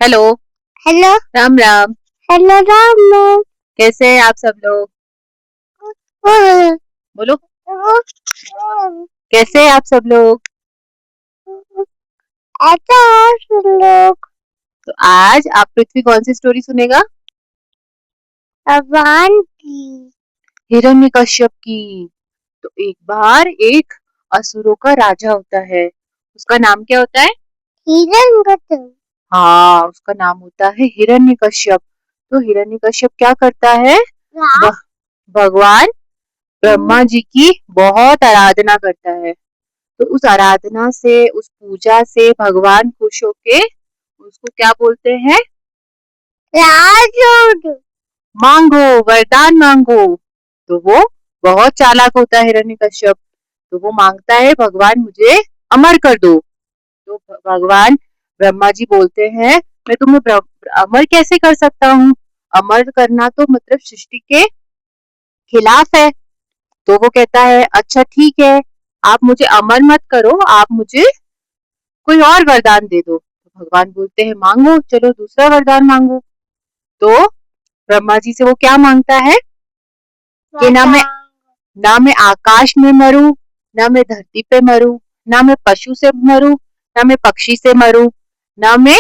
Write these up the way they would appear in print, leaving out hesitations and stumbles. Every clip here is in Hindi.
Hello. Hello. Ram Ram. Hello Ram. कैसे हैं आप सब लोग? बोलो। कैसे हैं आप सब लोग? ऐसा सुन लोग तो आज आप पृथ्वी कौन सी स्टोरी सुनेगा? भगवान की हिरण्यकश्यप की। तो एक बार एक असुरों का राजा होता है। उसका नाम क्या होता है? हिरण्यकश्यप हाँ, उसका नाम होता है हिरण्यकश्यप। तो हिरण्यकश्यप क्या करता है? भ- भगवान ब्रह्मा जी की बहुत आराधना करता है। तो उस आराधना से, उस पूजा से भगवान खुश होके उसको क्या बोलते हैं? राजू मांगो, वरदान मांगो। तो वो बहुत चालाक होता है हिरण्यकश्यप। तो वो मांगता है, भगवान मुझे अमर कर दो। तो भगवान ब्रह्मा जी बोलते हैं, मैं तुम्हें अमर कैसे कर सकता हूँ? अमर करना तो मतलब सृष्टि के खिलाफ है। तो वो कहता है, अच्छा ठीक है, आप मुझे अमर मत करो, आप मुझे कोई और वरदान दे दो। तो भगवान बोलते हैं, मांगो, चलो दूसरा वरदान मांगो। तो ब्रह्मा जी से वो क्या मांगता है कि ना मैं आकाश में मरूं, ना मैं धरती पे मरूं, ना मैं पशु से मरूं, ना मैं पक्षी से मरूं, ना मैं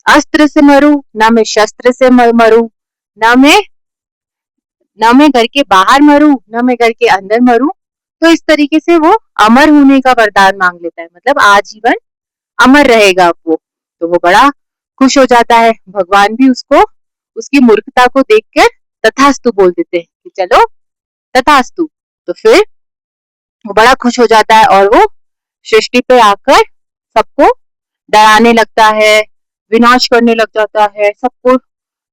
अस्त्र से मरूं, ना मैं शस्त्र से मरूं, ना मैं ना मैं घर के बाहर मरूं, ना मैं घर के अंदर मरूं। तो इस तरीके से वो अमर होने का वरदान मांग लेता है, मतलब आजीवन अमर रहेगा वो। तो वो बड़ा खुश हो जाता है। भगवान भी उसको, उसकी मूर्खता को देखकर तथास्तु बोल देते हैं कि चलो तथास्तु। तो फिर वो बड़ा खुश हो जाता है और वो सृष्टि पे आकर सबको डराने लगता है, विनाश करने लग जाता है, सबको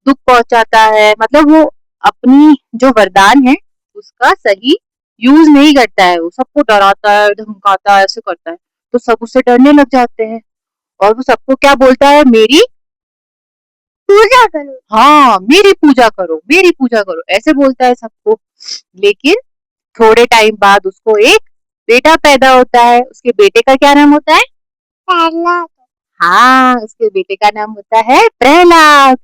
दुख पहुंचाता है। मतलब वो अपनी जो वरदान है उसका सही यूज नहीं करता है, वो सबको डराता है, धमकाता है, ऐसे करता है। तो सब उससे डरने लग जाते हैं और वो सबको क्या बोलता है, मेरी पूजा करो। हाँ, मेरी पूजा करो, मेरी पूजा करो, ऐसे बोलता है सबको। लेकिन थोड़े टाइम बाद उसको एक बेटा पैदा होता है। उसके बेटे का क्या नाम होता है? प्रहलाद हाँ, उसके बेटे का नाम होता है प्रहलाद।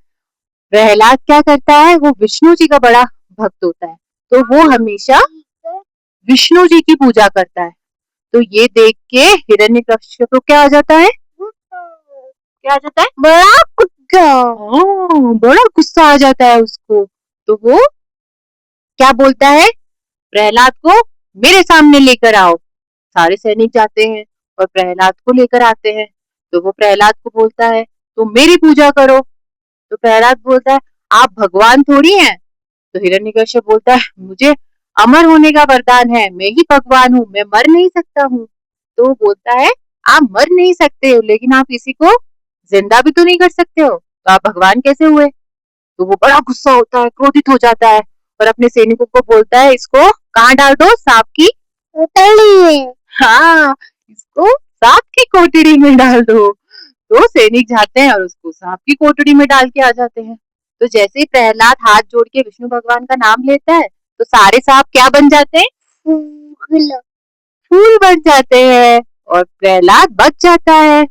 प्रहलाद क्या करता है, वो विष्णु जी का बड़ा भक्त होता है। तो वो हमेशा विष्णु जी की पूजा करता है। तो ये देख के हिरण्यकश्यप को क्या आ जाता है? क्या आ जाता है? बड़ा कुत्ता बड़ा गुस्सा आ जाता है उसको। तो वो क्या बोलता है, प्रहलाद को मेरे सामने लेकर आओ। सारे सैनिक जाते हैं और प्रहलाद को लेकर आते हैं। तो वो प्रहलाद को बोलता है, तुम मेरी पूजा करो। तो प्रहलाद बोलता है, आप भगवान थोड़ी हैं। तो हिरण्यकश्यप बोलता है, मुझे अमर होने का वरदान है, मैं ही भगवान हूँ, मैं मर नहीं सकता हूँ। तो वो बोलता है, आप मर नहीं सकते हो, लेकिन आप किसी को जिंदा भी तो नहीं कर सकते हो, तो आप भगवान कैसे हुए? तो वो बड़ा गुस्सा होता है, क्रोधित हो जाता है और अपने सैनिकों को बोलता है, इसको कहाँ डाल दो, सांप की उतली है। हाँ, इसको सांप की कोठरी में डाल दो। तो सैनिक जाते हैं और उसको सांप की कोठरी में डाल के आ जाते हैं। तो जैसे ही प्रहलाद हाथ जोड़ के विष्णु भगवान का नाम लेता है, तो सारे सांप क्या बन जाते हैं? फूल फूल बन जाते हैं और प्रहलाद बच जाता है।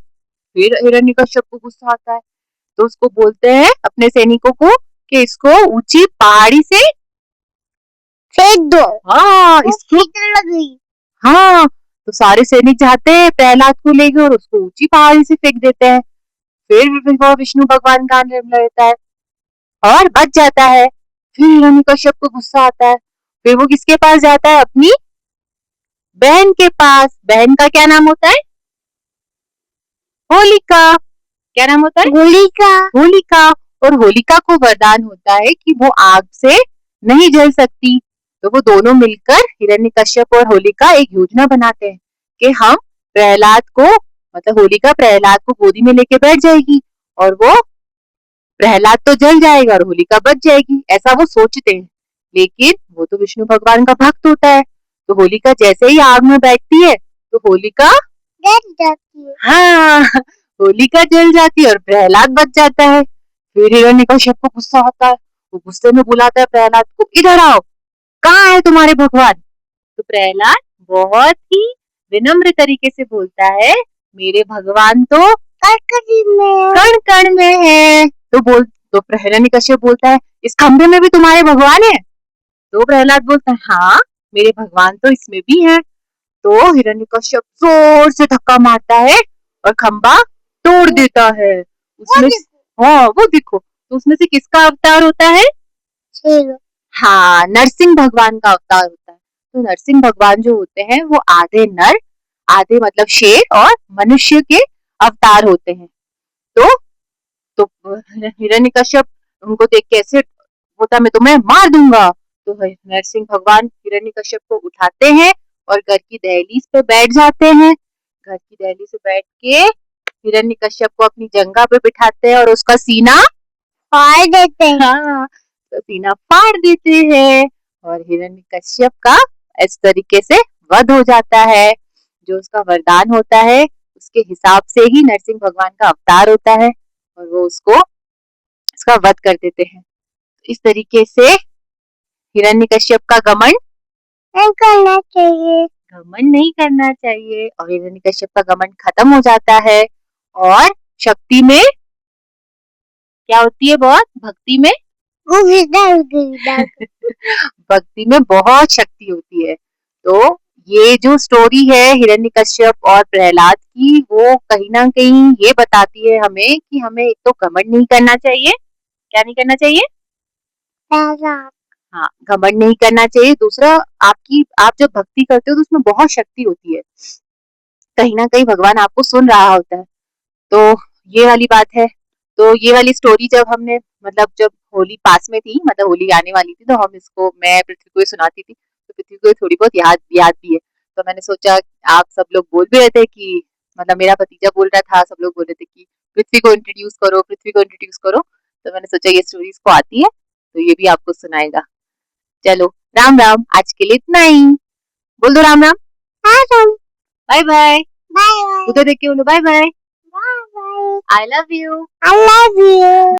फिर हिरण्यकश्यप को गुस्सा आता है। तो उसको बोलते हैं अपने सैनिकों को कि इसको ऊंची पहाड़ी से फेंक दो। हाँ इसको लगी हाँ। तो सारे सैनिक जाते हैं प्रहलाद को लेकर और उसको ऊंची पहाड़ी से फेंक देते हैं। फिर वो विष्णु भगवान का नाम लेता है और बच जाता है। फिर हिरण्यकश्यप को गुस्सा आता है। फिर वो किसके पास जाता है? अपनी बहन के पास। बहन का क्या नाम होता है? होलिका। क्या नाम होता है? होलिका होलिका। और होलिका को वरदान होता है कि वो आग से नहीं जल सकती। तो वो दोनों मिलकर, हिरण्यकश्यप और होलिका, एक योजना बनाते हैं कि हम प्रहलाद को, मतलब होलिका प्रहलाद को गोदी में लेके बैठ जाएगी और वो प्रहलाद तो जल जाएगा और होलिका बच जाएगी, ऐसा वो सोचते हैं। लेकिन वो तो विष्णु भगवान का भक्त होता है। तो होलिका जैसे ही आग में बैठती है तो होलिका जल जाती है। हाँ, होलिका जल जाती है और प्रहलाद बच जाता है। फिर हिरण्यकश्यप को गुस्सा आता है। वो गुस्से में बुलाता है प्रहलाद को, इधर आओ, कहाँ है तुम्हारे भगवान? तो प्रहलाद बहुत ही विनम्र तरीके से बोलता है, मेरे भगवान तो कड़कड़ी में कण कण में है। तो हिरण्यकश्यप बोलता है इस खंभे में भी तुम्हारे भगवान है? तो प्रहलाद बोलता है हाँ मेरे भगवान तो इसमें भी हैं। तो हिरण्यकश्यप जोर से धक्का मारता है और खंभा तोड़ देता है। उसमें हाँ वो देखो, तो उसमें से किसका अवतार होता है? शेर हाँ नरसिंह भगवान का अवतार होता है। तो नरसिंह भगवान जो होते हैं वो आधे नर आधे मतलब शेर और मनुष्य के अवतार होते हैं। तो हिरण्यकश्यप उनको देख के ऐसे बोलता मैं तुम्हें मार दूंगा। तो नरसिंह भगवान हिरण्यकश्यप को उठाते हैं और घर की दहलीज पे बैठ जाते हैं। घर की दहलीज पे बैठ के हिरण्यकश्यप को अपनी जंघा पे बिठाते हैं और उसका सीना फाड़ देते हैं। हाँ तो सीना फाड़ देते हैं और हिरण्यकश्यप का इस तरीके से वध हो जाता है। जो उसका वरदान होता है उसके हिसाब से ही नरसिंह भगवान का अवतार होता है और वो उसको उसका वध कर देते हैं। इस तरीके से हिरण्यकश्यप का नहीं करना चाहिए। घमंड नहीं करना चाहिए और हिरण्यकश्यप का घमंड खत्म हो जाता है। और शक्ति में क्या होती है? बहुत भक्ति में भक्ति में बहुत शक्ति होती है। तो ये जो स्टोरी है हिरण्यकश्यप और प्रहलाद की वो कहीं ना कहीं ये बताती है हमें कि हमें एक तो घमंड नहीं करना चाहिए। क्या नहीं करना चाहिए? हाँ घमंड नहीं करना चाहिए। दूसरा आप जब भक्ति करते हो तो उसमें बहुत शक्ति होती है। कहीं ना कहीं भगवान आपको सुन रहा होता है। तो ये वाली बात है। तो ये वाली स्टोरी जब हमने मतलब जब होली पास में थी मतलब होली आने वाली थी तो हम इसको मैं पृथ्वी को सुनाती थी तो पृथ्वी को थोड़ी बहुत याद भी है। तो मैंने सोचा आप सब लोग बोल भी रहे थे कि मतलब मेरा भतीजा बोल रहा था सब लोग बोल रहे थे कि पृथ्वी को इंट्रोड्यूस करो पृथ्वी को इंट्रोड्यूस करो। तो मैंने सोचा ये स्टोरी इसको आती है तो ये भी आपको सुनाएगा। चलो राम राम आज के लिए इतना ही। बोल दो Ram Ram. Bye bye. Bye उधर देख के बोलो bye bye. Bye. I love you. I love you.